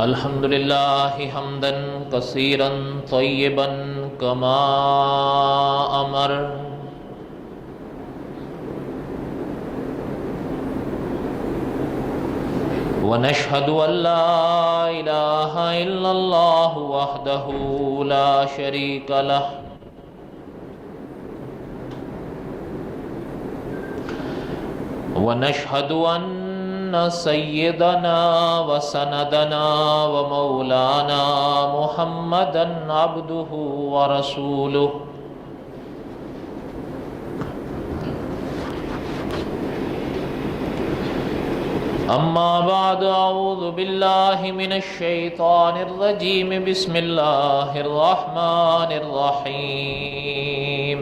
الحمد لله حمدا كثيرا طيبا كما أمر ونشهد أن لا إله إلا الله وحده لا شريك له ونشهد أن سيدنا وسندنا ومولانا محمدا عبده ورسوله أما بعد أعوذ بالله من الشيطان الرجيم بسم الله الرحمن الرحيم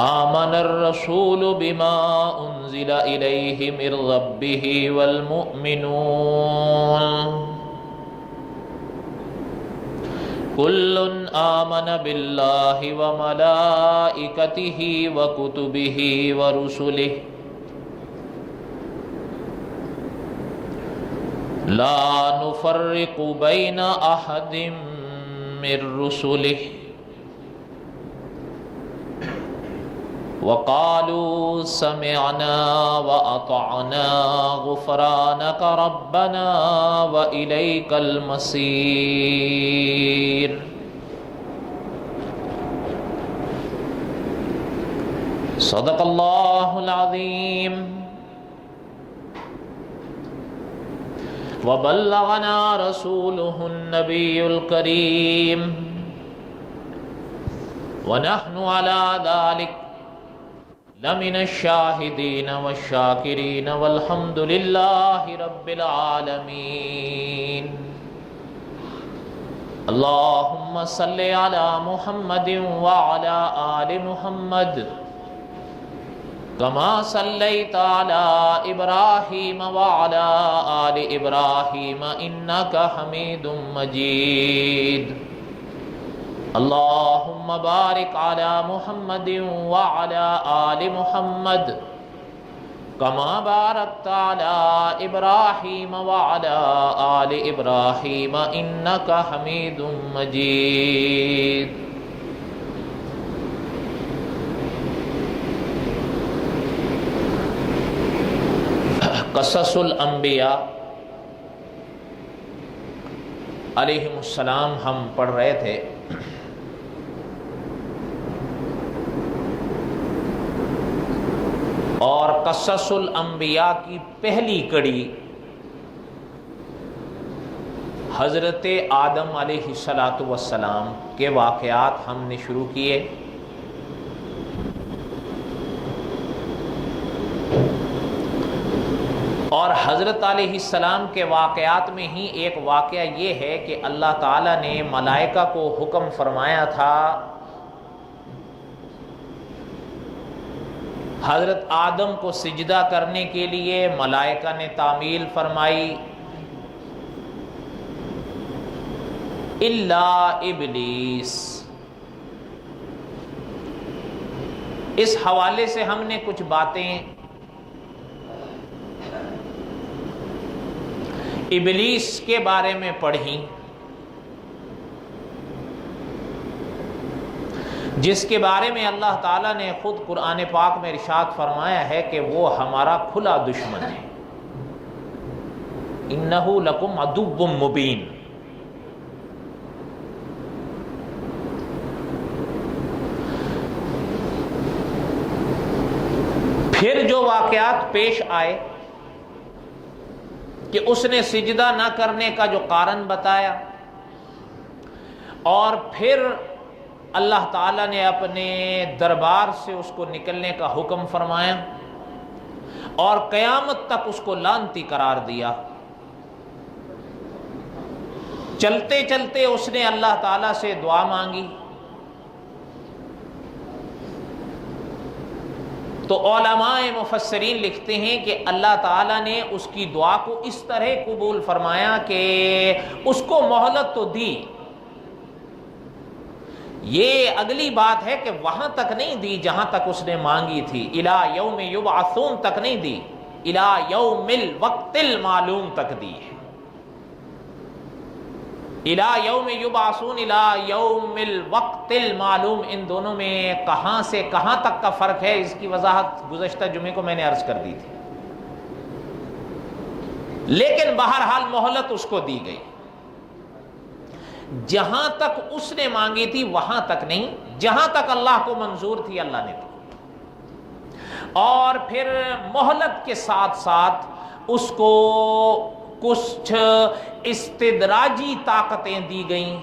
آمن الرسول بما أنزل إليه من ربه والمؤمنون كل آمن بالله وملائكته وكتبه ورسله لا نفرق بين أحد من رسله وقالوا سمعنا وأطعنا غفرانك ربنا وإليك المصير صدق الله العظيم وبلغنا رسوله النبي الكريم ونحن على ذلك لمن الشاهدين والشاكرين والحمد لله رب العالمين اللهم صل على محمد وعلى آل محمد كما صليت على إبراهيم وعلى آل إبراهيم إنك حميد مجيد اللهم بارك على محمد وعلى آل محمد كما باركت على إبراهيم وعلى آل إبراهيم إنك حميد مجيد قصص الانبیاء علیہم السلام ہم پڑھ رہے تھے۔ اور قصص الانبیاء کی پہلی کڑی حضرت آدم علیہ السلام کے واقعات ہم نے شروع کیے، اور حضرت علیہ السلام کے واقعات میں ہی ایک واقعہ یہ ہے کہ اللہ تعالیٰ نے ملائکہ کو حکم فرمایا تھا حضرت آدم کو سجدہ کرنے کے لیے، ملائکہ نے تعمیل فرمائی الا ابلیس۔ اس حوالے سے ہم نے کچھ باتیں ابلیس کے بارے میں پڑھی، جس کے بارے میں اللہ تعالیٰ نے خود قرآن پاک میں ارشاد فرمایا ہے کہ وہ ہمارا کھلا دشمن ہے، اِنَّهُ لَكُمْ عَدُوٌّ مُّبِينٌ۔ پھر جو واقعات پیش آئے کہ اس نے سجدہ نہ کرنے کا جو کارن بتایا، اور پھر اللہ تعالیٰ نے اپنے دربار سے اس کو نکلنے کا حکم فرمایا اور قیامت تک اس کو لعنتی قرار دیا۔ چلتے چلتے اس نے اللہ تعالیٰ سے دعا مانگی، تو علماء مفسرین لکھتے ہیں کہ اللہ تعالیٰ نے اس کی دعا کو اس طرح قبول فرمایا کہ اس کو مہلت تو دی یہ اگلی بات ہے کہ وہاں تک نہیں دی جہاں تک اس نے مانگی تھی، الی یوم یبعثون تک نہیں دی، الی یوم الوقت المعلوم تک دی ہے۔ الی یوم یبعثون، الی یوم الوقت المعلوم، ان دونوں میں کہاں سے کہاں تک کا فرق ہے، اس کی وضاحت گزشتہ جمعے کو میں نے عرض کر دی تھی۔ لیکن بہرحال مہلت اس کو دی گئی، جہاں تک اس نے مانگی تھی وہاں تک نہیں، جہاں تک اللہ کو منظور تھی اللہ نے دی، اور پھر مہلت کے ساتھ ساتھ اس کو کچھ استدراجی طاقتیں دی گئیں،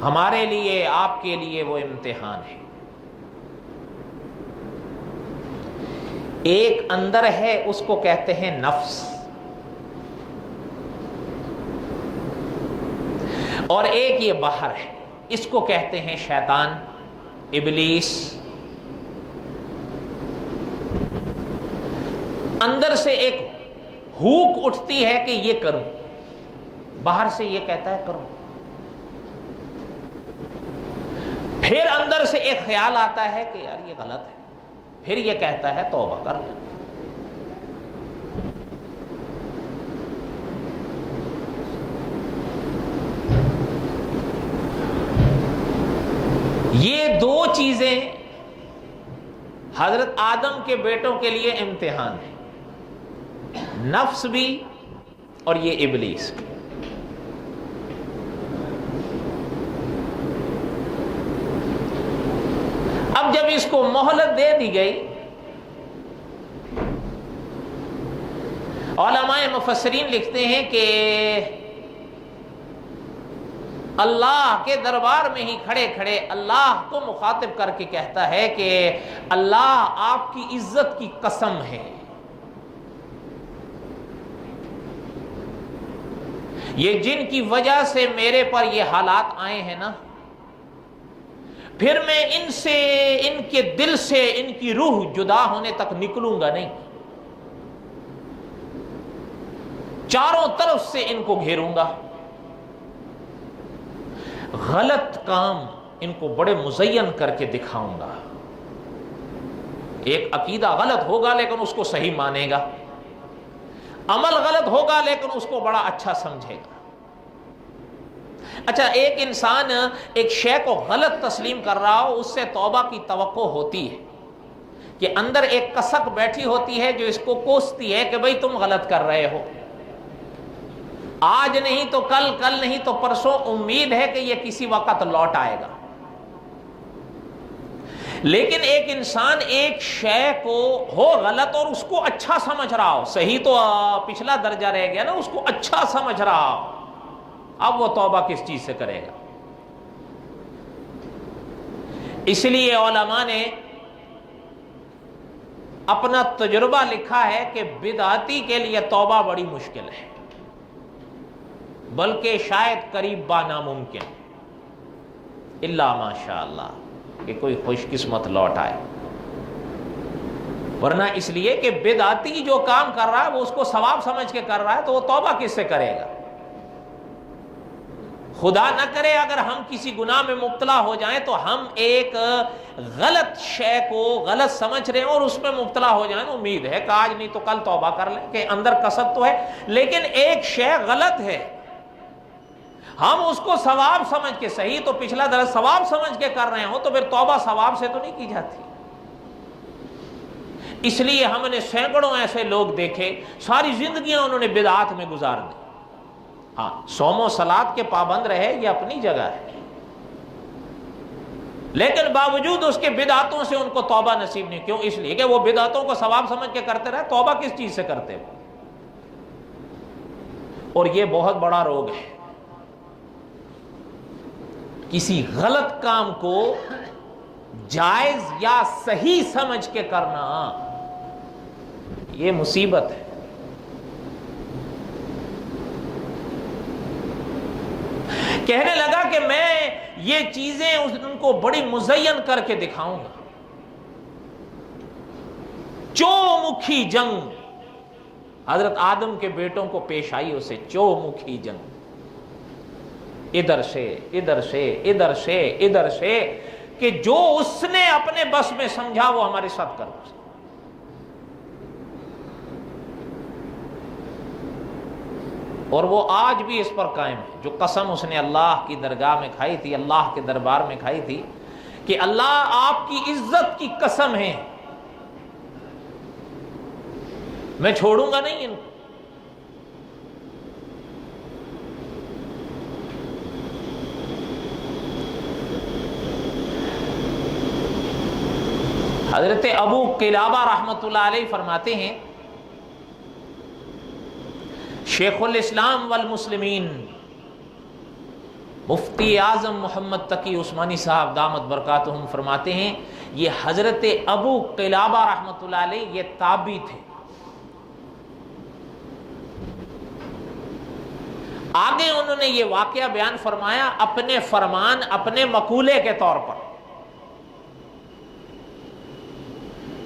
ہمارے لیے آپ کے لیے وہ امتحان ہے۔ ایک اندر ہے، اس کو کہتے ہیں نفس، اور ایک یہ باہر ہے، اس کو کہتے ہیں شیطان، ابلیس۔ اندر سے ایک ہوک اٹھتی ہے کہ یہ کروں، باہر سے یہ کہتا ہے کروں، پھر اندر سے ایک خیال آتا ہے کہ یار یہ غلط ہے، پھر یہ کہتا ہے توبہ کر لیں۔ یہ دو چیزیں حضرت آدم کے بیٹوں کے لیے امتحان ہے، نفس بھی اور یہ ابلیس بھی۔ اب جب اس کو مہلت دے دی گئی، علماء مفسرین لکھتے ہیں کہ اللہ کے دربار میں ہی کھڑے کھڑے اللہ کو مخاطب کر کے کہتا ہے کہ اللہ آپ کی عزت کی قسم ہے، یہ جن کی وجہ سے میرے پر یہ حالات آئے ہیں نا، پھر میں ان سے، ان کے دل سے ان کی روح جدا ہونے تک نکلوں گا نہیں، چاروں طرف سے ان کو گھیروں گا، غلط کام ان کو بڑے مزین کر کے دکھاؤں گا۔ ایک عقیدہ غلط ہوگا لیکن اس کو صحیح مانے گا، عمل غلط ہوگا لیکن اس کو بڑا اچھا سمجھے گا۔ اچھا، ایک انسان ایک شے کو غلط تسلیم کر رہا ہو، اس سے توبہ کی توقع ہوتی ہے کہ اندر ایک کسک بیٹھی ہوتی ہے جو اس کو کوستی ہے کہ بھئی تم غلط کر رہے ہو، آج نہیں تو کل، کل نہیں تو پرسوں امید ہے کہ یہ کسی وقت لوٹ آئے گا۔ لیکن ایک انسان ایک شے کو ہو غلط اور اس کو اچھا سمجھ رہا ہو، صحیح تو پچھلا درجہ رہ گیا نا، اس کو اچھا سمجھ رہا ہو، اب وہ توبہ کس چیز سے کرے گا؟ اس لیے علماء نے اپنا تجربہ لکھا ہے کہ بدعتی کے لیے توبہ بڑی مشکل ہے، بلکہ شاید قریب با ناممکن، الا ماشاء اللہ کہ کوئی خوش قسمت لوٹ آئے، ورنہ اس لیے کہ بدعتی جو کام کر رہا ہے وہ اس کو ثواب سمجھ کے کر رہا ہے، تو وہ توبہ کس سے کرے گا؟ خدا نہ کرے اگر ہم کسی گناہ میں مبتلا ہو جائیں تو ہم ایک غلط شے کو غلط سمجھ رہے ہیں اور اس میں مبتلا ہو جائیں، امید ہے کہ آج نہیں تو کل توبہ کر لیں، کہ اندر کسب تو ہے، لیکن ایک شے غلط ہے، ہم اس کو ثواب سمجھ کے، صحیح تو پچھلا درس ثواب سمجھ کے کر رہے ہوں، تو پھر توبہ ثواب سے تو نہیں کی جاتی۔ اس لیے ہم نے سینکڑوں ایسے لوگ دیکھے ساری زندگیاں انہوں نے بدعات میں گزار دی، ہاں صوم و صلات کے پابند رہے، یہ اپنی جگہ ہے، لیکن باوجود اس کے بدعتوں سے ان کو توبہ نصیب نہیں۔ کیوں؟ اس لیے کہ وہ بدعتوں کو ثواب سمجھ کے کرتے رہے، توبہ کس چیز سے کرتے ہو؟ اور یہ بہت بڑا روگ ہے، کسی غلط کام کو جائز یا صحیح سمجھ کے کرنا، یہ مصیبت ہے۔ کہنے لگا کہ میں یہ چیزیں ان کو بڑی مزین کر کے دکھاؤں گا۔ چو مکھی جنگ حضرت آدم کے بیٹوں کو پیش آئی، اسے چو مکھی جنگ، ادھر سے ادھر سے ادھر سے ادھر سے، کہ جو اس نے اپنے بس میں سمجھا وہ ہمارے ساتھ کر۔ اور وہ آج بھی اس پر قائم ہے، جو قسم اس نے اللہ کی درگاہ میں کھائی تھی، اللہ کے دربار میں کھائی تھی کہ اللہ آپ کی عزت کی قسم ہے میں چھوڑوں گا نہیں ان کو۔ حضرت ابو قلابہ رحمۃ اللہ علیہ فرماتے ہیں، شیخ الاسلام والمسلمین مفتی اعظم محمد تقی عثمانی صاحب دامت برکاتہم فرماتے ہیں، یہ حضرت ابو قلابہ رحمۃ اللہ علیہ یہ تابعی تھے۔ آگے انہوں نے یہ واقعہ بیان فرمایا اپنے فرمان، اپنے مقولے کے طور پر،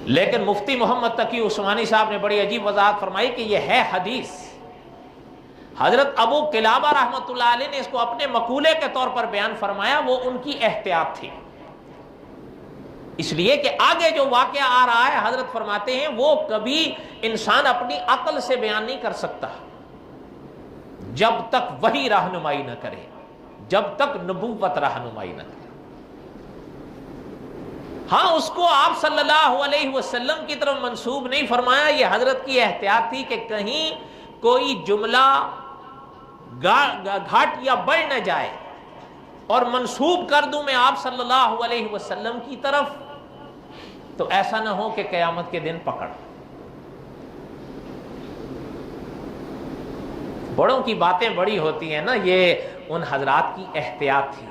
لیکن مفتی محمد تقی عثمانی صاحب نے بڑی عجیب وضاحت فرمائی کہ یہ ہے حدیث۔ حضرت ابو قلابہ رحمۃ اللہ علیہ نے اس کو اپنے مقولے کے طور پر بیان فرمایا، وہ ان کی احتیاط تھی، اس لیے کہ آگے جو واقعہ آ رہا ہے حضرت فرماتے ہیں وہ کبھی انسان اپنی عقل سے بیان نہیں کر سکتا جب تک وحی رہنمائی نہ کرے، جب تک نبوت رہنمائی نہ کرے۔ ہاں اس کو آپ صلی اللہ علیہ وسلم کی طرف منسوب نہیں فرمایا، یہ حضرت کی احتیاط تھی کہ کہیں کوئی جملہ گھٹ یا بڑھ نہ جائے اور منسوب کر دوں میں آپ صلی اللہ علیہ وسلم کی طرف، تو ایسا نہ ہو کہ قیامت کے دن پکڑ۔ بڑوں کی باتیں بڑی ہوتی ہیں نا، یہ ان حضرات کی احتیاط تھی۔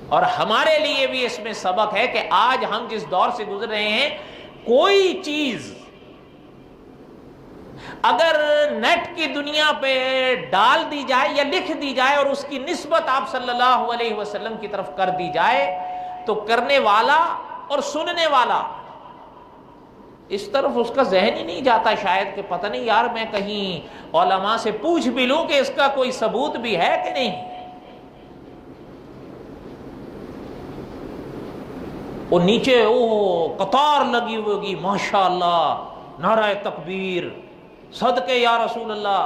اور ہمارے لیے بھی اس میں سبق ہے کہ آج ہم جس دور سے گزر رہے ہیں، کوئی چیز اگر نیٹ کی دنیا پہ ڈال دی جائے یا لکھ دی جائے اور اس کی نسبت آپ صلی اللہ علیہ وسلم کی طرف کر دی جائے، تو کرنے والا اور سننے والا اس طرف اس کا ذہن ہی نہیں جاتا شاید کہ پتہ نہیں یار میں کہیں علماء سے پوچھ بھی لوں کہ اس کا کوئی ثبوت بھی ہے کہ نہیں۔ وہ نیچے قطار لگی ہوگی، ماشاءاللہ، نعرہ تکبیر، صدقے یا رسول اللہ،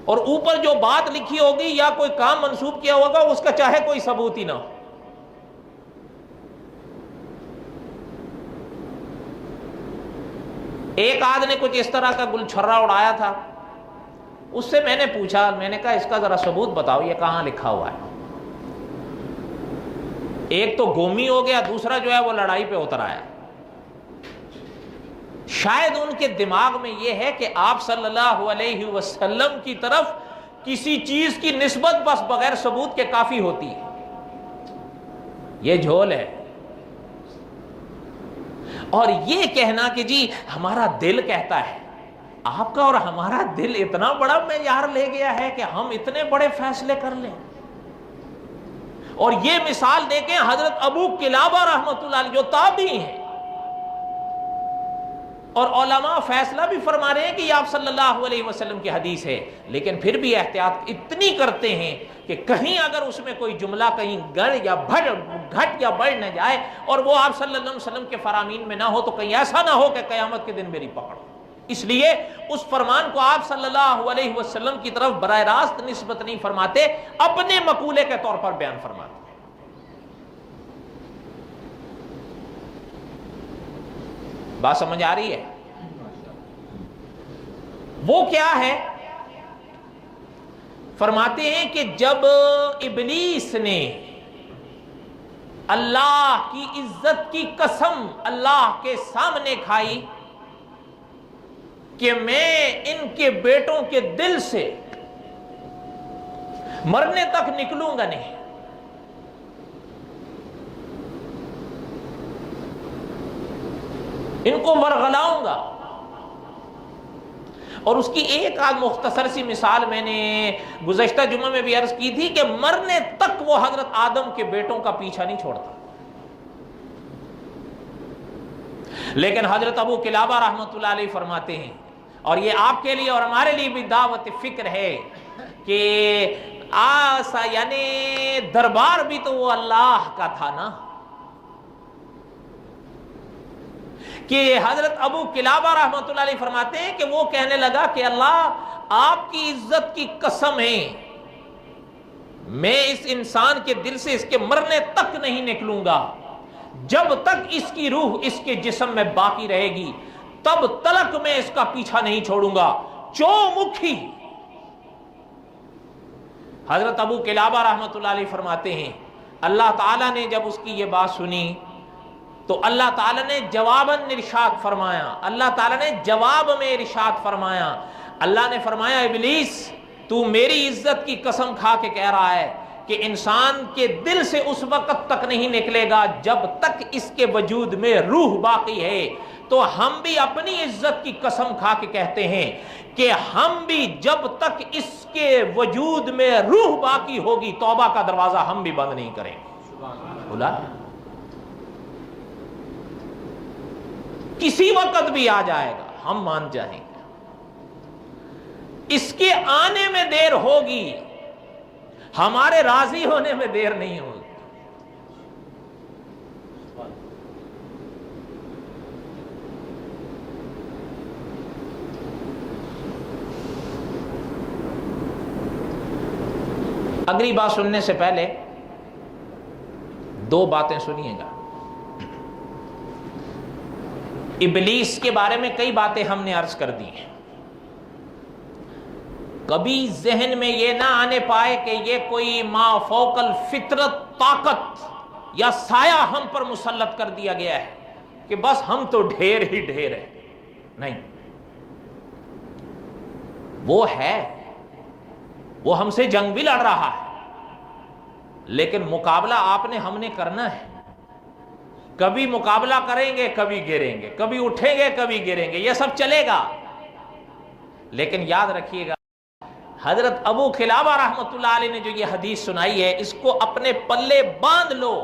اور اوپر جو بات لکھی ہوگی یا کوئی کام منسوب کیا ہوگا اس کا چاہے کوئی ثبوت ہی نہ ہو۔ ایک آدھ نے کچھ اس طرح کا گل چھرا اڑایا تھا، اس سے میں نے پوچھا، میں نے کہا اس کا ذرا ثبوت بتاؤ، یہ کہاں لکھا ہوا ہے؟ ایک تو گومی ہو گیا، دوسرا جو ہے وہ لڑائی پہ اتر آیا۔ شاید ان کے دماغ میں یہ ہے کہ آپ صلی اللہ علیہ وسلم کی طرف کسی چیز کی نسبت بس بغیر ثبوت کے کافی ہوتی ہے۔ یہ جھول ہے۔ اور یہ کہنا کہ جی ہمارا دل کہتا ہے، آپ کا اور ہمارا دل اتنا بڑا معیار لے گیا ہے کہ ہم اتنے بڑے فیصلے کر لیں۔ اور یہ مثال دیکھیں حضرت ابو قلابہ رحمۃ اللہ علیہ جو تابعی ہیں، اور علماء فیصلہ بھی فرما رہے ہیں کہ یہ آپ صلی اللہ علیہ وسلم کی حدیث ہے، لیکن پھر بھی احتیاط اتنی کرتے ہیں کہ کہیں اگر اس میں کوئی جملہ کہیں گھٹ یا بڑھ نہ جائے اور وہ آپ صلی اللہ علیہ وسلم کے فرامین میں نہ ہو، تو کہیں ایسا نہ ہو کہ قیامت کے دن میری پکڑ۔ اس لیے اس فرمان کو آپ صلی اللہ علیہ وسلم کی طرف براہ راست نسبت نہیں فرماتے، اپنے مقولے کے طور پر بیان فرماتے۔ بات سمجھ آ رہی ہے؟ وہ کیا ہے؟ فرماتے ہیں کہ جب ابلیس نے اللہ کی عزت کی قسم اللہ کے سامنے کھائی کہ میں ان کے بیٹوں کے دل سے مرنے تک نکلوں گا نہیں، ان کو ورغلاؤں گا۔ اور اس کی ایک آدھ مختصر سی مثال میں نے گزشتہ جمعہ میں بھی عرض کی تھی کہ مرنے تک وہ حضرت آدم کے بیٹوں کا پیچھا نہیں چھوڑتا۔ لیکن حضرت ابو قلابہ رحمۃ اللہ علیہ فرماتے ہیں، اور یہ آپ کے لیے اور ہمارے لیے بھی دعوت فکر ہے، کہ آسا یعنی دربار بھی تو وہ اللہ کا تھا نا، کہ حضرت ابو قلابہ رحمۃ اللہ علیہ فرماتے ہیں کہ وہ کہنے لگا کہ اللہ آپ کی عزت کی قسم ہے، میں اس انسان کے دل سے اس کے مرنے تک نہیں نکلوں گا، جب تک اس کی روح اس کے جسم میں باقی رہے گی تب تلک میں اس کا پیچھا نہیں چھوڑوں گا، چو مکھی۔ حضرت ابو قلابہ رحمۃ اللہ علیہ فرماتے ہیں اللہ تعالیٰ نے جب اس کی یہ بات سنی تو اللہ تعالیٰ نے جواباً ارشاد فرمایا، اللہ تعالیٰ نے جواب میں ارشاد فرمایا، اللہ نے فرمایا ابلیس تو میری عزت کی قسم کھا کے کہہ رہا ہے کہ انسان کے دل سے اس وقت تک نہیں نکلے گا جب تک اس کے وجود میں روح باقی ہے، تو ہم بھی اپنی عزت کی قسم کھا کے کہتے ہیں کہ ہم بھی جب تک اس کے وجود میں روح باقی ہوگی توبہ کا دروازہ ہم بھی بند نہیں کریں گے۔ بولا کسی وقت بھی آ جائے گا ہم مان جائیں گے، اس کے آنے میں دیر ہوگی، ہمارے راضی ہونے میں دیر نہیں ہوگی۔ اگلی بات سننے سے پہلے دو باتیں سنیے گا۔ ابلیس کے بارے میں کئی باتیں ہم نے عرض کر دی ہیں، کبھی ذہن میں یہ نہ آنے پائے کہ یہ کوئی ما فوق الفطرت طاقت یا سایہ ہم پر مسلط کر دیا گیا ہے کہ بس ہم تو ڈھیر ہی ڈھیر ہیں، نہیں، وہ ہے، وہ ہم سے جنگ بھی لڑ رہا ہے، لیکن مقابلہ آپ نے ہم نے کرنا ہے، کبھی مقابلہ کریں گے کبھی گریں گے، کبھی اٹھیں گے کبھی گریں گے، یہ سب چلے گا، لیکن یاد رکھیے گا حضرت ابو قلابہ رحمۃ اللہ علیہ نے جو یہ حدیث سنائی ہے اس کو اپنے پلے باندھ لو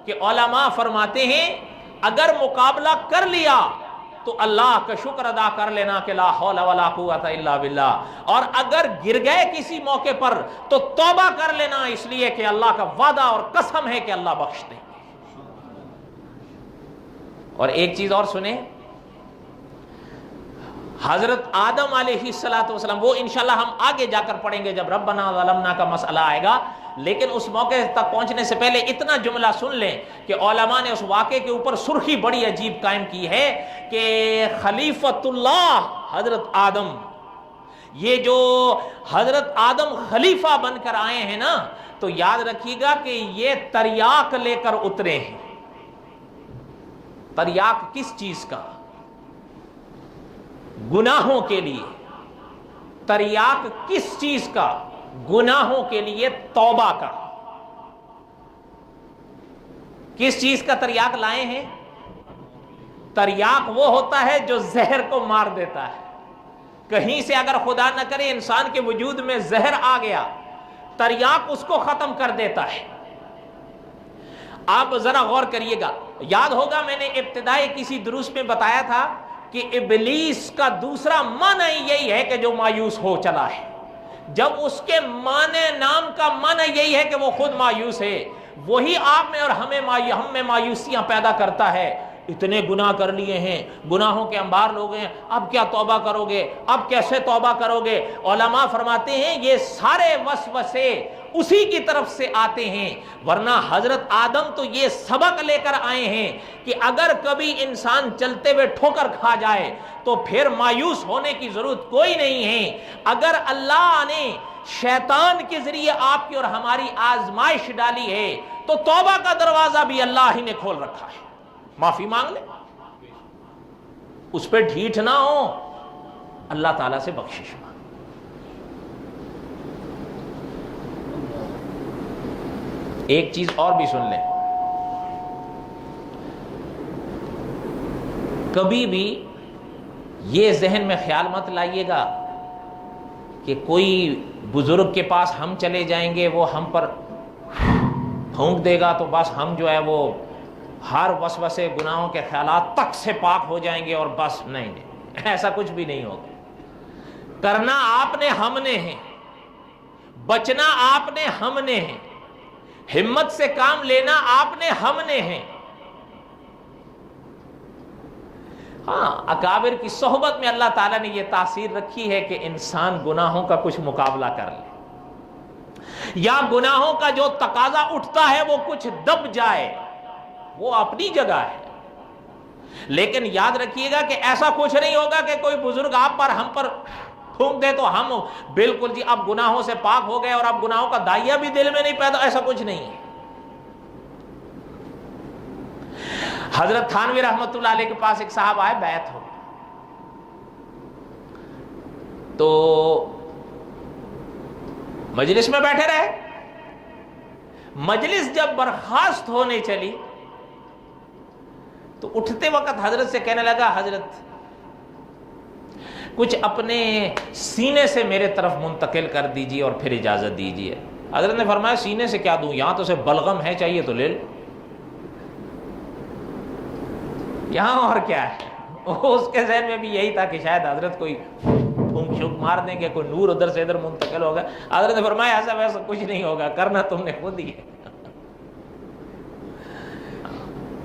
کہ علماء فرماتے ہیں اگر مقابلہ کر لیا تو اللہ کا شکر ادا کر لینا کہ لا حول ولا قوت الا باللہ، اور اگر گر گئے کسی موقع پر تو توبہ کر لینا، اس لیے کہ اللہ کا وعدہ اور قسم ہے کہ اللہ بخش دے۔ اور ایک چیز اور سنیں، حضرت آدم علیہ السلام، وہ انشاءاللہ ہم آگے جا کر پڑھیں گے جب ربنا ظلمنا کا مسئلہ آئے گا، لیکن اس موقع تک پہنچنے سے پہلے اتنا جملہ سن لیں کہ علماء نے اس واقعے کے اوپر سرخی بڑی عجیب قائم کی ہے کہ خلیفۃ اللہ حضرت آدم، یہ جو حضرت آدم خلیفہ بن کر آئے ہیں نا، تو یاد رکھیے گا کہ یہ تریاق لے کر اترے ہیں۔ تریاق کس چیز کا؟ گناہوں کے لیے۔ تریاق کس چیز کا؟ گناہوں کے لیے توبہ کا۔ کس چیز کا تریاق لائے ہیں؟ تریاق وہ ہوتا ہے جو زہر کو مار دیتا ہے۔ کہیں سے اگر خدا نہ کرے انسان کے وجود میں زہر آ گیا، تریاق اس کو ختم کر دیتا ہے۔ آپ ذرا غور کریے گا، یاد ہوگا میں نے ابتدائی کسی دروس میں بتایا تھا کہ ابلیس کا دوسرا معنی یہی ہے کہ جو مایوس ہو چلا ہے۔ جب اس کے معنی نام کا معنی یہی ہے کہ وہ خود مایوس ہے، وہی آپ میں اور ہم میں مایوسیاں پیدا کرتا ہے۔ اتنے گناہ کر لیے ہیں، گناہوں کے انبار لوگ ہیں، اب کیا توبہ کرو گے، اب کیسے توبہ کرو گے؟ علماء فرماتے ہیں یہ سارے وسوسے اسی کی طرف سے آتے ہیں، ورنہ حضرت آدم تو یہ سبق لے کر آئے ہیں کہ اگر کبھی انسان چلتے ہوئے ٹھوکر کھا جائے تو پھر مایوس ہونے کی ضرورت کوئی نہیں ہے۔ اگر اللہ نے شیطان کے ذریعے آپ کی اور ہماری آزمائش ڈالی ہے تو توبہ کا دروازہ بھی اللہ ہی نے کھول رکھا ہے، معافی مانگ لیں، اس پہ ڈھیٹ نہ ہو، اللہ تعالیٰ سے بخشش مانگ۔ ایک چیز اور بھی سن لیں، کبھی بھی یہ ذہن میں خیال مت لائیے گا کہ کوئی بزرگ کے پاس ہم چلے جائیں گے، وہ ہم پر پھونک دے گا تو بس ہم جو ہے وہ ہر وسوسے گناہوں کے خیالات تک سے پاک ہو جائیں گے اور بس نہیں، ایسا کچھ بھی نہیں ہوگا۔ کرنا آپ نے ہم نے ہے، بچنا آپ نے ہم نے ہے، ہمت سے کام لینا آپ نے ہم نے ہے۔ ہاں، اکابر کی صحبت میں اللہ تعالیٰ نے یہ تاثیر رکھی ہے کہ انسان گناہوں کا کچھ مقابلہ کر لے، یا گناہوں کا جو تقاضا اٹھتا ہے وہ کچھ دب جائے، وہ اپنی جگہ ہے۔ لیکن یاد رکھیے گا کہ ایسا کچھ نہیں ہوگا کہ کوئی بزرگ آپ پر ہم پر پھونک دے تو ہم بالکل جی اب گناہوں سے پاک ہو گئے اور اب گناہوں کا دائیا بھی دل میں نہیں پیدا، ایسا کچھ نہیں ہے۔ حضرت تھانوی رحمت اللہ علیہ کے پاس ایک صاحب آئے بیعت ہو، تو مجلس میں بیٹھے رہے۔ مجلس جب برخاست ہونے چلی تو اٹھتے وقت حضرت سے کہنے لگا، حضرت کچھ اپنے سینے سے میرے طرف منتقل کر دیجیے اور پھر اجازت دیجیے۔ حضرت نے فرمایا سینے سے کیا دوں، یہاں تو سے بلغم ہے، چاہیے تو لے لو، یہاں اور کیا ہے۔ اس کے ذہن میں بھی یہی تھا کہ شاید حضرت کوئی پھونک شونک مار دیں گے، کوئی نور ادھر سے ادھر منتقل ہوگا۔ حضرت نے فرمایا ایسا ویسا کچھ نہیں ہوگا، کرنا تم نے خود ہی ہے۔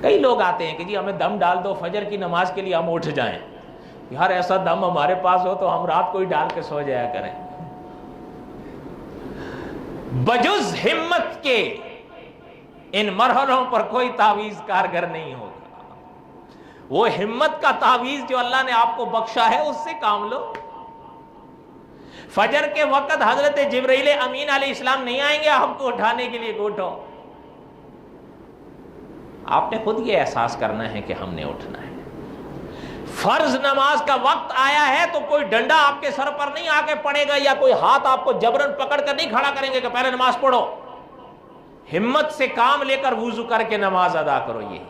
کئی لوگ آتے ہیں کہ جی ہمیں دم ڈال دو فجر کی نماز کے لیے ہم اٹھ جائیں۔ یار ایسا دم ہمارے پاس ہو تو ہم رات کو ہی ڈال کے سو جایا کریں۔ بجز ہمت کے ان مرحلوں پر کوئی تعویذ کارگر نہیں ہوگا۔ وہ ہمت کا تعویذ جو اللہ نے آپ کو بخشا ہے اس سے کام لو۔ فجر کے وقت حضرت جبرائیل امین علیہ السلام نہیں آئیں گے آپ کو اٹھانے کے لیے کہ اٹھو، آپ نے خود یہ احساس کرنا ہے کہ ہم نے اٹھنا ہے۔ فرض نماز کا وقت آیا ہے تو کوئی ڈنڈا آپ کے سر پر نہیں آ کے پڑے گا، یا کوئی ہاتھ آپ کو جبرن پکڑ کر نہیں کھڑا کریں گے کہ پہلے نماز پڑھو۔ ہمت سے کام لے کر وضو کر کے نماز ادا کرو۔ یہی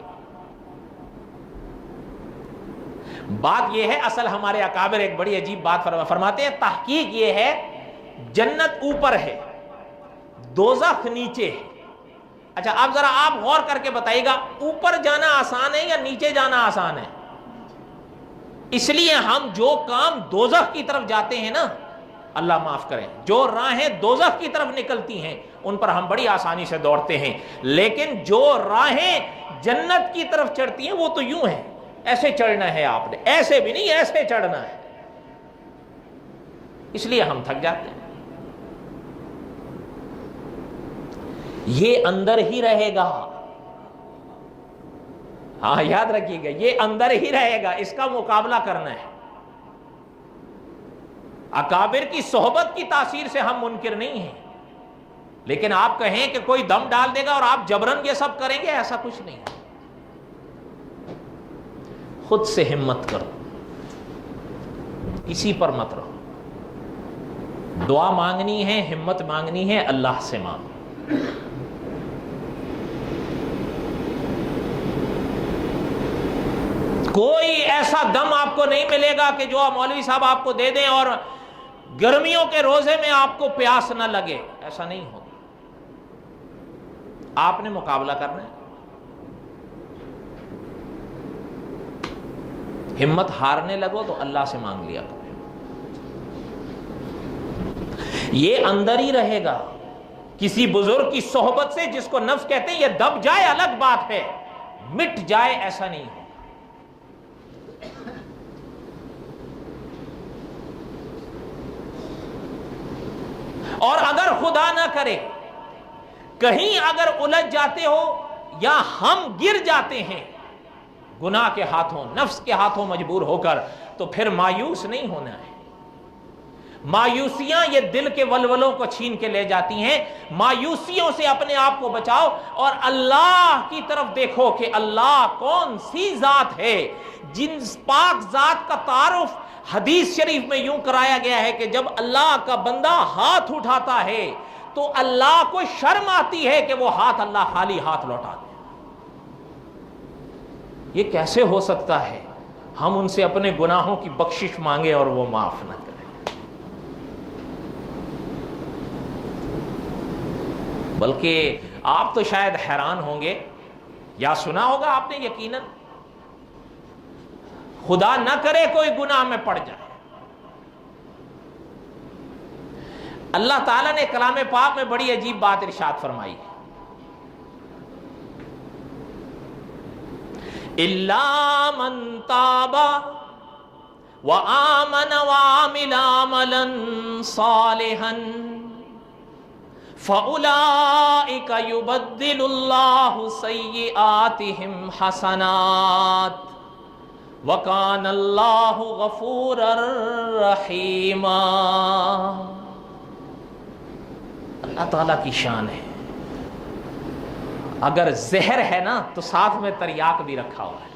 بات یہ ہے۔ اصل ہمارے اکابر ایک بڑی عجیب بات فرماتے ہیں، تحقیق یہ ہے جنت اوپر ہے، دوزخ نیچے ہے۔ اچھا آپ ذرا آپ غور کر کے بتائیے گا، اوپر جانا آسان ہے یا نیچے جانا آسان ہے؟ اس لیے ہم جو کام دوزخ کی طرف جاتے ہیں نا، اللہ معاف کریں، جو راہیں دوزخ کی طرف نکلتی ہیں ان پر ہم بڑی آسانی سے دوڑتے ہیں، لیکن جو راہیں جنت کی طرف چڑھتی ہیں وہ تو یوں ہیں، ایسے چڑھنا ہے آپ نے، ایسے بھی نہیں، ایسے چڑھنا ہے، اس لیے ہم تھک جاتے ہیں۔ یہ اندر ہی رہے گا، ہاں یاد رکھیے گا، یہ اندر ہی رہے گا، اس کا مقابلہ کرنا ہے۔ اکابر کی صحبت کی تاثیر سے ہم منکر نہیں ہیں، لیکن آپ کہیں کہ کوئی دم ڈال دے گا اور آپ جبرن یہ سب کریں گے، ایسا کچھ نہیں۔ خود سے ہمت کرو، اسی پر مت رہو۔ دعا مانگنی ہے، ہمت مانگنی ہے، اللہ سے مانگو۔ کوئی ایسا دم آپ کو نہیں ملے گا کہ جو مولوی صاحب آپ کو دے دیں اور گرمیوں کے روزے میں آپ کو پیاس نہ لگے، ایسا نہیں ہوگا۔ آپ نے مقابلہ کرنا ہے۔ ہمت ہارنے لگو تو اللہ سے مانگ لیا کرو، یہ اندر ہی رہے گا۔ کسی بزرگ کی صحبت سے جس کو نفس کہتے ہیں، یہ دب جائے الگ بات ہے، مٹ جائے ایسا نہیں ہو۔ اور اگر خدا نہ کرے کہیں اگر الجھ جاتے ہو یا ہم گر جاتے ہیں گناہ کے ہاتھوں، نفس کے ہاتھوں مجبور ہو کر، تو پھر مایوس نہیں ہونا ہے۔ مایوسیاں یہ دل کے ولولوں کو چھین کے لے جاتی ہیں۔ مایوسیوں سے اپنے آپ کو بچاؤ اور اللہ کی طرف دیکھو کہ اللہ کون سی ذات ہے، جن پاک ذات کا تعارف حدیث شریف میں یوں کرایا گیا ہے کہ جب اللہ کا بندہ ہاتھ اٹھاتا ہے تو اللہ کو شرم آتی ہے کہ وہ ہاتھ اللہ خالی ہاتھ لوٹا دے۔ یہ کیسے ہو سکتا ہے ہم ان سے اپنے گناہوں کی بخشش مانگے اور وہ معاف نہ کریں؟ بلکہ آپ تو شاید حیران ہوں گے، یا سنا ہوگا آپ نے یقیناً، خدا نہ کرے کوئی گناہ میں پڑ جائے، اللہ تعالیٰ نے کلام پاک میں بڑی عجیب بات ارشاد فرمائی ہے، الا من تاب وآمن وعمل عملا صالحا فأولئک یبدل اللہ سیئاتہم حسنات وکان اللہ غفورا رحیما۔ اللہ تعالیٰ کی شان ہے، اگر زہر ہے نا تو ساتھ میں تریاک بھی رکھا ہوا ہے،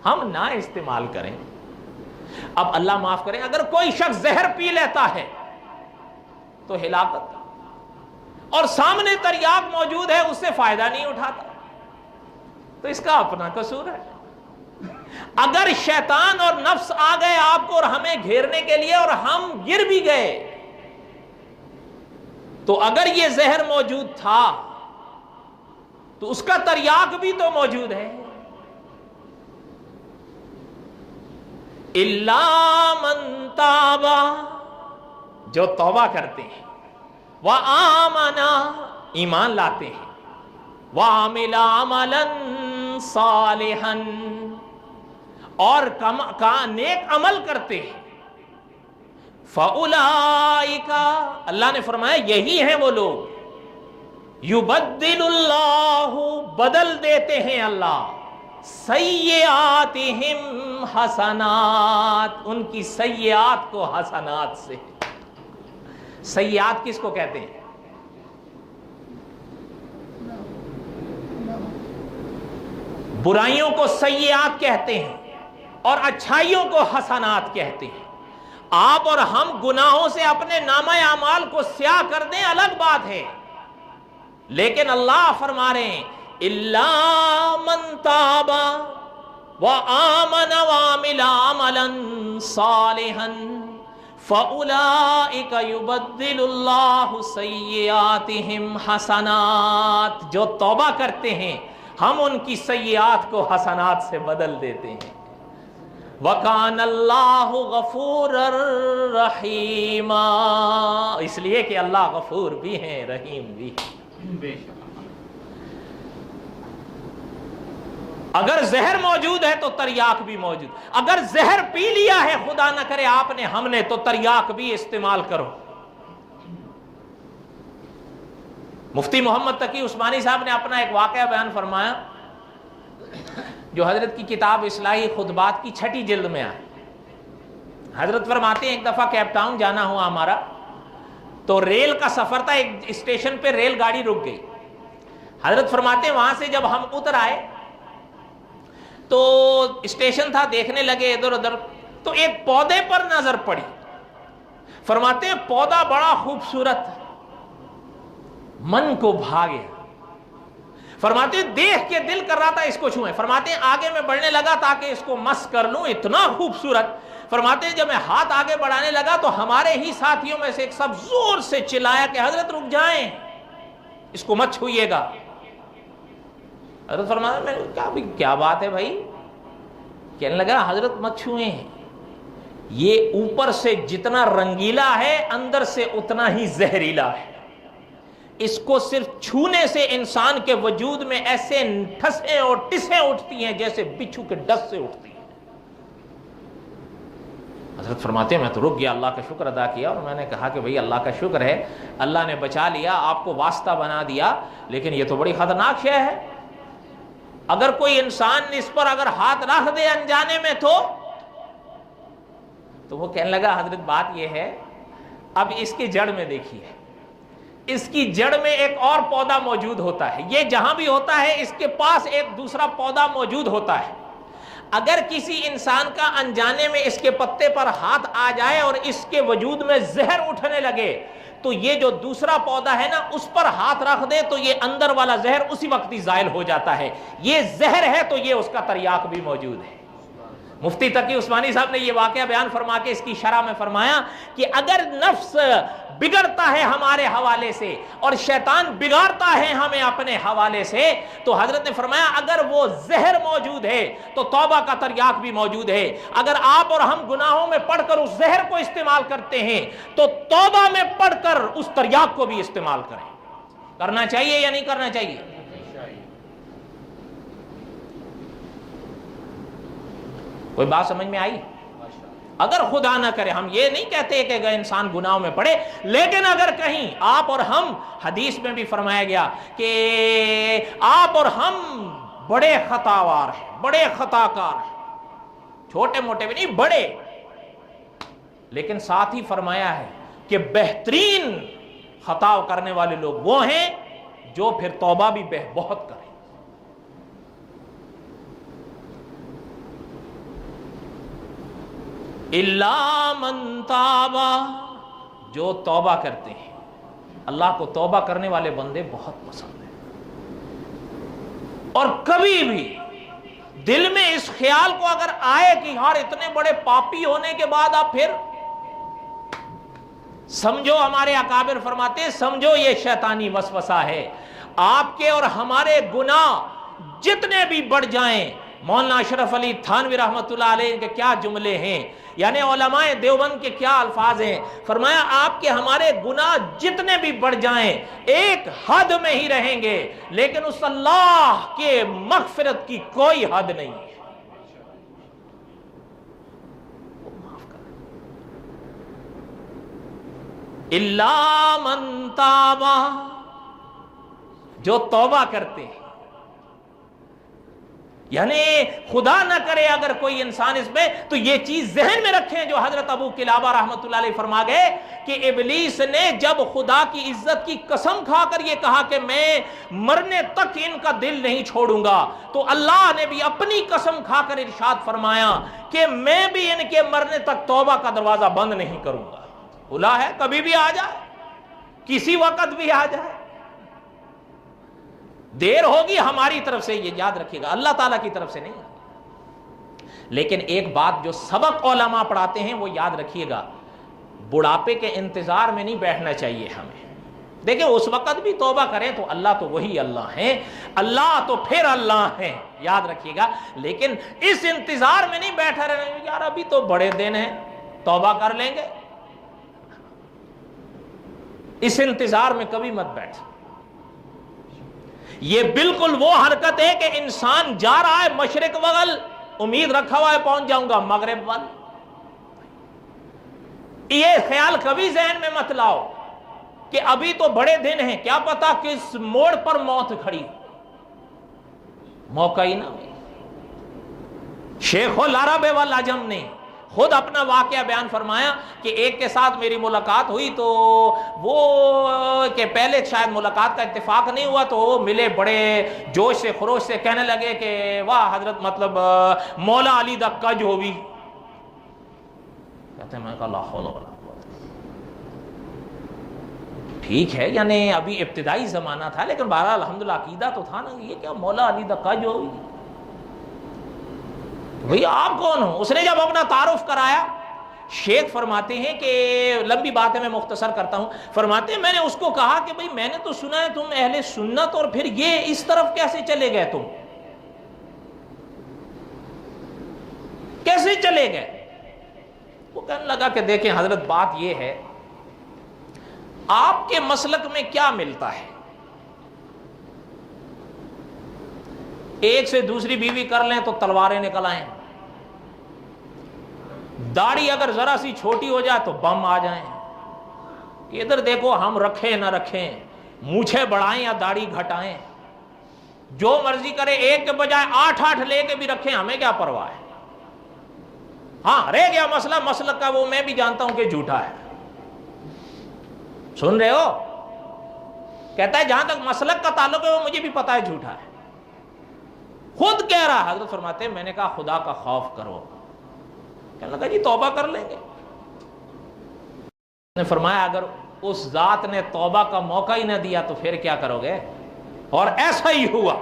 ہم نہ استعمال کریں۔ اب اللہ معاف کریں، اگر کوئی شخص زہر پی لیتا ہے تو ہلاکت، اور سامنے تریاک موجود ہے اس سے فائدہ نہیں اٹھاتا تو اس کا اپنا قصور ہے۔ اگر شیطان اور نفس آ گئے آپ کو اور ہمیں گھیرنے کے لیے اور ہم گر بھی گئے تو اگر یہ زہر موجود تھا تو اس کا تریاک بھی تو موجود ہے۔ الا من تاب، جو توبہ کرتے ہیں، وآمن، ایمان لاتے ہیں، وعمل عملا صالحا، اور نیک عمل کرتے ہیں، فاولئک، اللہ نے فرمایا یہی ہیں وہ لوگ، یبدل اللہ، بدل دیتے ہیں اللہ، سیئاتہم حسنات، ان کی سیئات کو حسنات سے۔ سیئات کس کو کہتے ہیں؟ برائیوں کو سیئات کہتے ہیں اور اچھائیوں کو حسنات کہتے ہیں۔ آپ اور ہم گناہوں سے اپنے نامہ اعمال کو سیاہ کر دیں الگ بات ہے، لیکن اللہ فرما رہے ہیں الا من تاب وآمن وعمل عملا صالحا فاولئک یبدل اللہ سیئاتہم حسنات، جو توبہ کرتے ہیں ہم ان کی سیئات کو حسنات سے بدل دیتے ہیں۔ وَكَانَ اللَّهُ غَفُورًا رَحِيمًا، اس لیے کہ اللہ غفور بھی ہیں رحیم بھی ہیں۔ اگر زہر موجود ہے تو تریاک بھی موجود، اگر زہر پی لیا ہے خدا نہ کرے آپ نے ہم نے تو تریاک بھی استعمال کرو۔ مفتی محمد تقی عثمانی صاحب نے اپنا ایک واقعہ بیان فرمایا جو حضرت کی کتاب اصلاحی خطبات کی 6 جلد میں آئے۔ حضرت فرماتے ہیں ایک دفعہ کیپ ٹاؤن جانا ہوا ہمارا، تو ریل کا سفر تھا، ایک اسٹیشن پہ ریل گاڑی رک گئی۔ حضرت فرماتے ہیں وہاں سے جب ہم اتر آئے تو اسٹیشن تھا، دیکھنے لگے ادھر ادھر تو ایک پودے پر نظر پڑی۔ فرماتے ہیں پودا بڑا خوبصورت، من کو بھا گیا۔ فرماتے ہیں دیکھ کے دل کر رہا تھا اس کو چھوئیں۔ فرماتے ہیں آگے میں بڑھنے لگا تاکہ اس کو مس کر لوں، اتنا خوبصورت۔ فرماتے ہیں جب میں ہاتھ آگے بڑھانے لگا تو ہمارے ہی ساتھیوں میں سے ایک سب زور سے چلایا کہ حضرت رک جائیں، اس کو مت چھوئیے گا۔ حضرت فرمایا میں نے کہا کیا بات ہے بھائی؟ کہنے لگا حضرت مت چھوئیں، یہ اوپر سے جتنا رنگیلا ہے اندر سے اتنا ہی زہریلا ہے، اس کو صرف چھونے سے انسان کے وجود میں ایسے ٹھسیں اور ٹسیں اٹھتی ہیں جیسے بچھو کے ڈس سے اٹھتی ہیں۔ حضرت فرماتے ہیں میں تو رک گیا، اللہ کا شکر ادا کیا اور میں نے کہا کہ بھئی اللہ کا شکر ہے، اللہ نے بچا لیا، آپ کو واسطہ بنا دیا، لیکن یہ تو بڑی خطرناک شے ہے۔ اگر کوئی انسان اس پر اگر ہاتھ رکھ دے انجانے میں تو وہ کہنے لگا حضرت بات یہ ہے، اب اس کی جڑ میں دیکھیے، اس کی جڑ میں ایک اور پودا موجود ہوتا ہے، یہ جہاں بھی ہوتا ہے اس کے پاس ایک دوسرا پودا موجود ہوتا ہے۔ اگر کسی انسان کا انجانے میں اس کے پتے پر ہاتھ آ جائے اور اس کے وجود میں زہر اٹھنے لگے تو یہ جو دوسرا پودا ہے نا اس پر ہاتھ رکھ دے تو یہ اندر والا زہر اسی وقت ہی زائل ہو جاتا ہے۔ یہ زہر ہے تو یہ اس کا تریاک بھی موجود ہے۔ مفتی تقی عثمانی صاحب نے یہ واقعہ بیان فرما کے اس کی شرح میں فرمایا کہ اگر نفس بگڑتا ہے ہمارے حوالے سے اور شیطان بگاڑتا ہے ہمیں اپنے حوالے سے، تو حضرت نے فرمایا اگر وہ زہر موجود ہے تو توبہ کا تریاق بھی موجود ہے۔ اگر آپ اور ہم گناہوں میں پڑھ کر اس زہر کو استعمال کرتے ہیں تو توبہ میں پڑھ کر اس تریاق کو بھی استعمال کریں۔ کرنا چاہیے یا نہیں کرنا چاہیے؟ کوئی بات سمجھ میں آئی؟ اگر خدا نہ کرے، ہم یہ نہیں کہتے کہ اگر انسان گناہوں میں پڑے، لیکن اگر کہیں آپ اور ہم، حدیث میں بھی فرمایا گیا کہ آپ اور ہم بڑے خطاوار ہیں، بڑے خطاکار ہیں، چھوٹے موٹے بھی نہیں، بڑے، لیکن ساتھ ہی فرمایا ہے کہ بہترین خطا کرنے والے لوگ وہ ہیں جو پھر توبہ بھی بہت کریں۔ الا من تابا، جو توبہ کرتے ہیں۔ اللہ کو توبہ کرنے والے بندے بہت پسند ہیں، اور کبھی بھی دل میں اس خیال کو اگر آئے کہ یار اتنے بڑے پاپی ہونے کے بعد آپ پھر، سمجھو ہمارے اکابر فرماتے ہیں سمجھو یہ شیطانی وسوسہ ہے۔ آپ کے اور ہمارے گناہ جتنے بھی بڑھ جائیں، مولانا اشرف علی تھانوی رحمۃ اللہ علیہ کے کیا جملے ہیں، یعنی علماء دیوبند کے کیا الفاظ ہیں، فرمایا آپ کے ہمارے گناہ جتنے بھی بڑھ جائیں ایک حد میں hی رہیں گے، لیکن اس اللہ کے مغفرت کی کوئی حد نہیں ہے۔ الا من تابا، جو توبہ کرتے ہیں، یعنی خدا نہ کرے اگر کوئی انسان اس میں، تو یہ چیز ذہن میں رکھیں جو حضرت ابو قلابہ رحمۃ اللہ علیہ فرما گئے کہ ابلیس نے جب خدا کی عزت کی قسم کھا کر یہ کہا کہ میں مرنے تک ان کا دل نہیں چھوڑوں گا، تو اللہ نے بھی اپنی قسم کھا کر ارشاد فرمایا کہ میں بھی ان کے مرنے تک توبہ کا دروازہ بند نہیں کروں گا۔ کھلا ہے، کبھی بھی آ جائے، کسی وقت بھی آ جائے، دیر ہوگی ہماری طرف سے، یہ یاد رکھیے گا، اللہ تعالیٰ کی طرف سے نہیں۔ لیکن ایک بات جو سبق علماء پڑھاتے ہیں وہ یاد رکھیے گا، بڑھاپے کے انتظار میں نہیں بیٹھنا چاہیے ہمیں۔ دیکھیں اس وقت بھی توبہ کریں تو اللہ تو وہی اللہ ہیں، اللہ تو پھر اللہ ہیں، یاد رکھیے گا، لیکن اس انتظار میں نہیں بیٹھا رہنا یار ابھی تو بڑے دن ہیں توبہ کر لیں گے، اس انتظار میں کبھی مت بیٹھ۔ یہ بالکل وہ حرکت ہے کہ انسان جا رہا ہے مشرق وغل، امید رکھا ہوا ہے پہنچ جاؤں گا مغرب وغل، یہ خیال کبھی ذہن میں مت لاؤ کہ ابھی تو بڑے دن ہیں، کیا پتا کس موڑ پر موت کھڑی، موقع ہی نہ ملے۔ شیخ العرب والعجم نے خود اپنا واقعہ بیان فرمایا کہ ایک کے ساتھ میری ملاقات ہوئی تو وہ کہ پہلے شاید ملاقات کا اتفاق نہیں ہوا تو وہ ملے، بڑے جوش سے خروش سے کہنے لگے کہ واہ حضرت مطلب مولا علی دا کج ہوئی، کہتے ہیں میں کہا لا حول ولا قوت، ٹھیک ہے یعنی ابھی ابتدائی زمانہ تھا لیکن بہرحال الحمدللہ عقیدہ تو تھا نا، یہ کیا مولا علی دا کج ہوئی، بھئی آپ کون ہو؟ اس نے جب اپنا تعارف کرایا، شیخ فرماتے ہیں کہ لمبی بات ہے میں مختصر کرتا ہوں، فرماتے ہیں میں نے اس کو کہا کہ بھئی میں نے تو سنا ہے تم اہل سنت، اور پھر یہ اس طرف کیسے چلے گئے، تم کیسے چلے گئے؟ وہ کہنے لگا کہ دیکھیں حضرت بات یہ ہے، آپ کے مسلک میں کیا ملتا ہے، ایک سے دوسری بیوی کر لیں تو تلواریں نکل آئیں، داڑھی اگر ذرا سی چھوٹی ہو جائے تو بم آ جائیں، ادھر دیکھو ہم رکھیں نہ رکھیں، مونچھیں بڑھائیں یا داڑھی گھٹائیں، جو مرضی کرے، ایک کے بجائے 8 لے کے بھی رکھیں، ہمیں کیا پرواہ ہے۔ ہاں رہ گیا مسئلہ مسلک کا، وہ میں بھی جانتا ہوں کہ جھوٹا ہے، سن رہے ہو، کہتا ہے جہاں تک مسلک کا تعلق ہے وہ مجھے بھی پتا ہے جھوٹا ہے، خود کہہ رہا۔ حضرت فرماتے ہیں میں نے کہا خدا کا خوف کرو، کہنے لگا جی توبہ کر لیں گے۔ نے فرمایا اگر اس ذات نے توبہ کا موقع ہی نہ دیا تو پھر کیا کرو گے؟ اور ایسا ہی ہوا،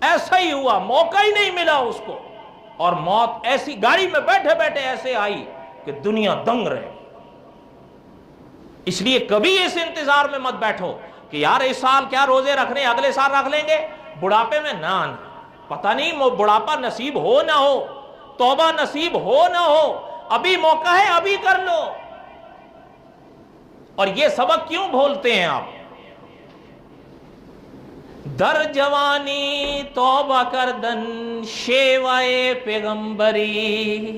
ایسا ہی ہوا، موقع ہی نہیں ملا اس کو، اور موت ایسی گاڑی میں بیٹھے بیٹھے ایسے آئی کہ دنیا دنگ رہے. اس لیے کبھی اس انتظار میں مت بیٹھو کہ یار اس سال کیا روزے رکھنے اگلے سال رکھ لیں گے, بڑھاپے میں نہ آنا. پتہ نہیں بڑھاپا نصیب ہو نہ ہو, توبہ نصیب ہو نہ ہو, ابھی موقع ہے, ابھی کر لو. اور یہ سبق کیوں بھولتے ہیں آپ؟ در جوانی توبہ کردن شیوائے پیغمبری.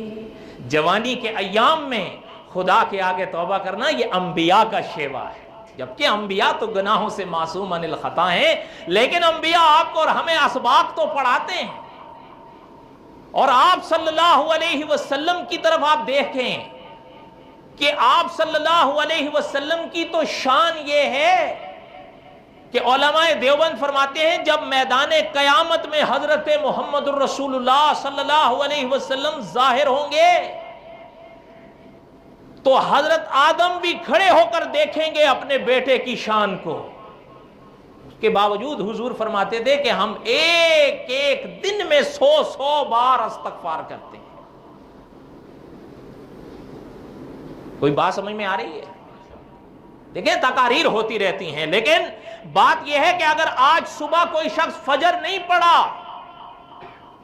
جوانی کے ایام میں خدا کے آگے توبہ کرنا یہ انبیاء کا شیوا ہے. جبکہ انبیاء تو گناہوں سے معصوم عن الخطا ہیں, لیکن انبیاء آپ کو اور ہمیں اسباق تو پڑھاتے ہیں. اور آپ صلی اللہ علیہ وسلم کی طرف آپ دیکھیں کہ آپ صلی اللہ علیہ وسلم کی تو شان یہ ہے کہ علماء دیوبند فرماتے ہیں جب میدان قیامت میں حضرت محمد الرسول اللہ صلی اللہ علیہ وسلم ظاہر ہوں گے تو حضرت آدم بھی کھڑے ہو کر دیکھیں گے اپنے بیٹے کی شان کو. اس کے باوجود حضور فرماتے تھے کہ ہم ایک ایک دن میں 100 بار استغفار کرتے ہیں. کوئی بات سمجھ میں آ رہی ہے؟ دیکھیں تقاریر ہوتی رہتی ہیں, لیکن بات یہ ہے کہ اگر آج صبح کوئی شخص فجر نہیں پڑھا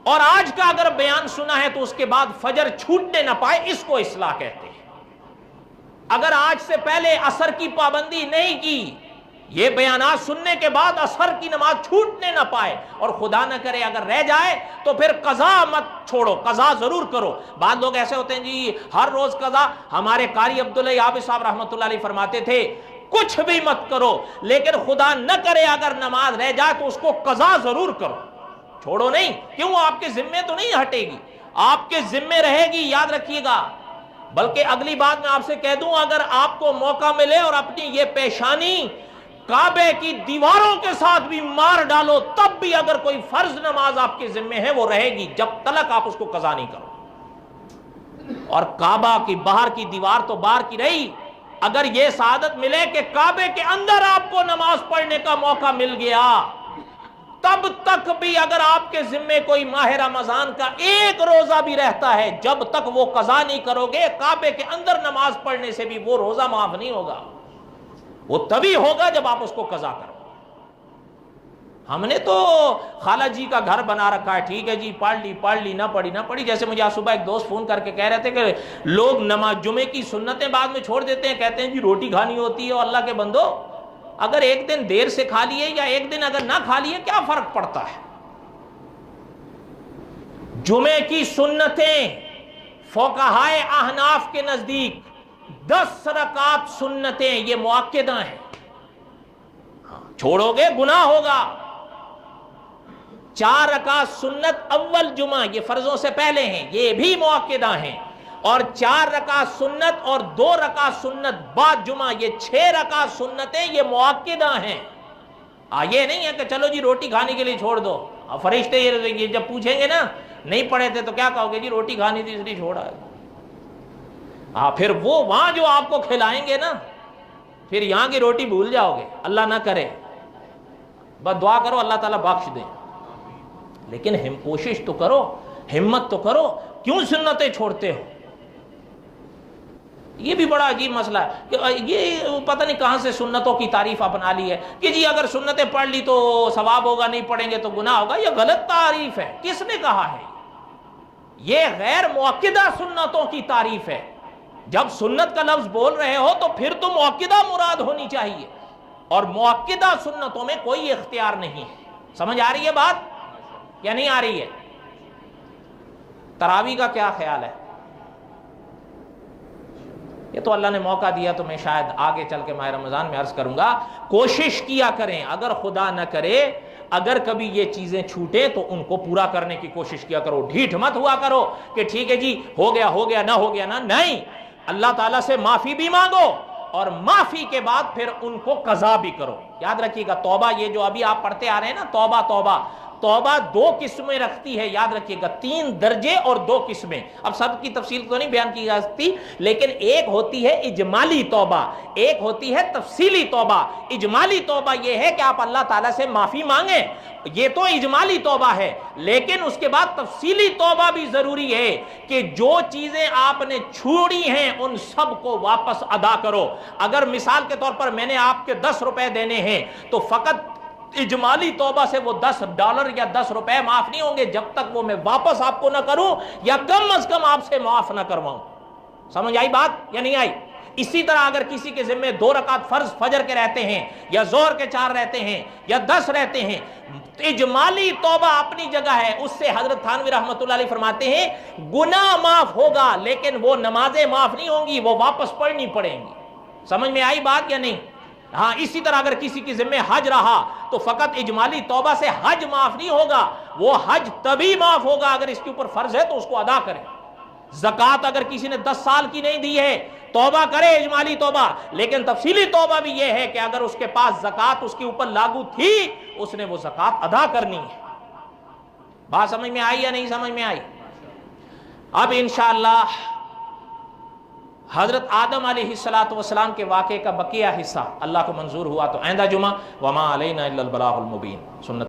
اور آج کا اگر بیان سنا ہے تو اس کے بعد فجر چھوٹنے نہ پائے, اس کو اصلاح کہتے ہیں. اگر آج سے پہلے عصر کی پابندی نہیں کی, یہ بیانات سننے کے بعد عصر کی نماز چھوٹنے نہ پائے, اور خدا نہ کرے اگر رہ جائے تو پھر قضا مت چھوڑو, قضا ضرور کرو. بعض لوگ ایسے ہوتے ہیں جی ہر روز قضا. ہمارے قاری عبداللہ یابی صاحب رحمۃ اللہ علیہ فرماتے تھے کچھ بھی مت کرو, لیکن خدا نہ کرے اگر نماز رہ جائے تو اس کو قضا ضرور کرو, چھوڑو نہیں. کیوں؟ آپ کے ذمے تو نہیں ہٹے گی, آپ کے ذمے رہے گی, یاد رکھیے گا. بلکہ اگلی بات میں آپ سے کہہ دوں, اگر آپ کو موقع ملے اور اپنی یہ پیشانی کعبے کی دیواروں کے ساتھ بھی مار ڈالو, تب بھی اگر کوئی فرض نماز آپ کے ذمے ہے وہ رہے گی جب تلک آپ اس کو قضا نہیں کرو. اور کعبہ کی باہر کی دیوار تو باہر کی رہی, اگر یہ سعادت ملے کہ کعبے کے اندر آپ کو نماز پڑھنے کا موقع مل گیا, تب تک بھی اگر آپ کے ذمے کوئی ماہ رمضان کا ایک روزہ بھی رہتا ہے, جب تک وہ قضا نہیں کرو گے کعبے کے اندر نماز پڑھنے سے بھی وہ روزہ معاف نہیں ہوگا. وہ تبھی ہوگا جب آپ اس کو قضا کرو. ہم نے تو خالہ جی کا گھر بنا رکھا ہے, ٹھیک ہے جی پڑھ لی نہ پڑھی. جیسے مجھے آج صبح ایک دوست فون کر کے کہہ رہے تھے کہ لوگ نماز جمعے کی سنتیں بعد میں چھوڑ دیتے ہیں, کہتے ہیں جی روٹی کھانی ہوتی ہے. اور اللہ کے بندو, اگر ایک دن دیر سے کھا لیے یا ایک دن اگر نہ کھا لیے کیا فرق پڑتا ہے؟ جمعے کی سنتیں فقہائے احناف کے نزدیک 10 رکعت سنتیں یہ مؤکدہ ہیں, چھوڑو گے گناہ ہوگا. 4 رکعت سنت اول جمعہ یہ فرضوں سے پہلے ہیں, یہ بھی مؤکدہ ہیں. اور 4 رکعت سنت اور 2 رکعت سنت بعد جمعہ, یہ 6 رکعت سنتیں یہ مؤکدہ ہیں. یہ نہیں ہے کہ چلو جی روٹی کھانے کے لیے چھوڑ دو. فرشتے یہ جب پوچھیں گے نا نہیں پڑھے تھے تو کیا کہو گے؟ جی روٹی کھانی تھی اس لیے چھوڑا ہے. پھر وہ وہاں جو آپ کو کھلائیں گے نا, پھر یہاں کی روٹی بھول جاؤ گے. اللہ نہ کرے, بس دعا کرو اللہ تعالیٰ بخش دیں. لیکن کوشش تو کرو, ہمت تو کرو. کیوں سنتیں چھوڑتے ہو؟ یہ بھی بڑا عجیب مسئلہ ہے کہ یہ پتہ نہیں کہاں سے سنتوں کی تعریف اپنا لی ہے کہ جی اگر سنتیں پڑھ لی تو ثواب ہوگا, نہیں پڑھیں گے تو گناہ ہوگا. یہ غلط تعریف ہے. کس نے کہا ہے؟ یہ غیر مؤکدہ سنتوں کی تعریف ہے. جب سنت کا لفظ بول رہے ہو تو پھر تو مؤکدہ مراد ہونی چاہیے, اور مؤکدہ سنتوں میں کوئی اختیار نہیں ہے. سمجھ آ رہی ہے بات یا نہیں آ رہی ہے؟ تراویح کا کیا خیال ہے؟ یہ تو اللہ نے موقع دیا تو میں شاید آگے چل کے ماہ رمضان میں عرض کروں گا. کوشش کیا کریں, اگر خدا نہ کرے اگر کبھی یہ چیزیں چھوٹے تو ان کو پورا کرنے کی کوشش کیا کرو. ڈھیٹ مت ہوا کرو کہ ٹھیک ہے جی ہو گیا نہ ہو گیا نا. نہیں, اللہ تعالیٰ سے معافی بھی مانگو اور معافی کے بعد پھر ان کو قضا بھی کرو. یاد رکھیے گا توبہ یہ جو ابھی آپ پڑھتے آ رہے ہیں نا, توبہ 2 قسمیں رکھتی ہے. یاد رکھیے گا 3 درجے اور 2 قسمیں. اب سب کی تفصیل تو نہیں بیان کی جا سکتی, لیکن ایک ہوتی ہے اجمالی توبہ, ایک ہوتی ہے تفصیلی توبہ. اجمالی توبہ یہ ہے کہ آپ اللہ تعالیٰ سے معافی مانگیں, یہ تو اجمالی توبہ ہے، لیکن اس کے بعد تفصیلی توبہ بھی ضروری ہے کہ جو چیزیں آپ نے چھوڑی ہیں ان سب کو واپس ادا کرو۔ اگر مثال کے طور پر میں نے آپ کے 10 روپے دینے ہیں تو فقط اجمالی توبہ سے وہ $10 یا 10 روپے معاف نہیں ہوں گے جب تک وہ میں واپس آپ کو نہ کروں یا کم از کم آپ سے معاف نہ کرواؤں۔ سمجھ آئی بات یا نہیں آئی؟ اسی طرح اگر کسی کے ذمہ 2 رکعت فرض فجر کے رہتے ہیں یا ظہر کے 4 رہتے ہیں یا 10 رہتے ہیں، اجمالی توبہ اپنی جگہ ہے، اس سے حضرت تھانوی رحمۃ اللہ علیہ فرماتے ہیں گناہ معاف ہوگا لیکن وہ نمازیں معاف نہیں ہوں گی، وہ واپس پڑھنی پڑیں گی۔ سمجھ میں آئی بات یا نہیں؟ ہاں، اسی طرح اگر کسی کی ذمہ حج رہا تو فقط اجمالی توبہ سے حج معاف نہیں ہوگا، وہ حج تبھی معاف ہوگا اگر اس کے اوپر فرض ہے تو اس کو ادا کرے۔ زکوٰۃ اگر کسی نے 10 سال کی نہیں دی ہے توبہ کرے، اجمالی توبہ، لیکن تفصیلی توبہ بھی یہ ہے کہ اگر اس کے پاس زکوٰۃ اس کے اوپر لاگو تھی اس نے وہ زکوٰۃ ادا کرنی ہے۔ بات سمجھ میں آئی یا نہیں سمجھ میں آئی؟ اب انشاءاللہ حضرت آدم علیہ السلام کے واقعے کا بقیہ حصہ اللہ کو منظور ہوا تو آئندہ جمعہ وما علینا الا البلاغ المبین سنت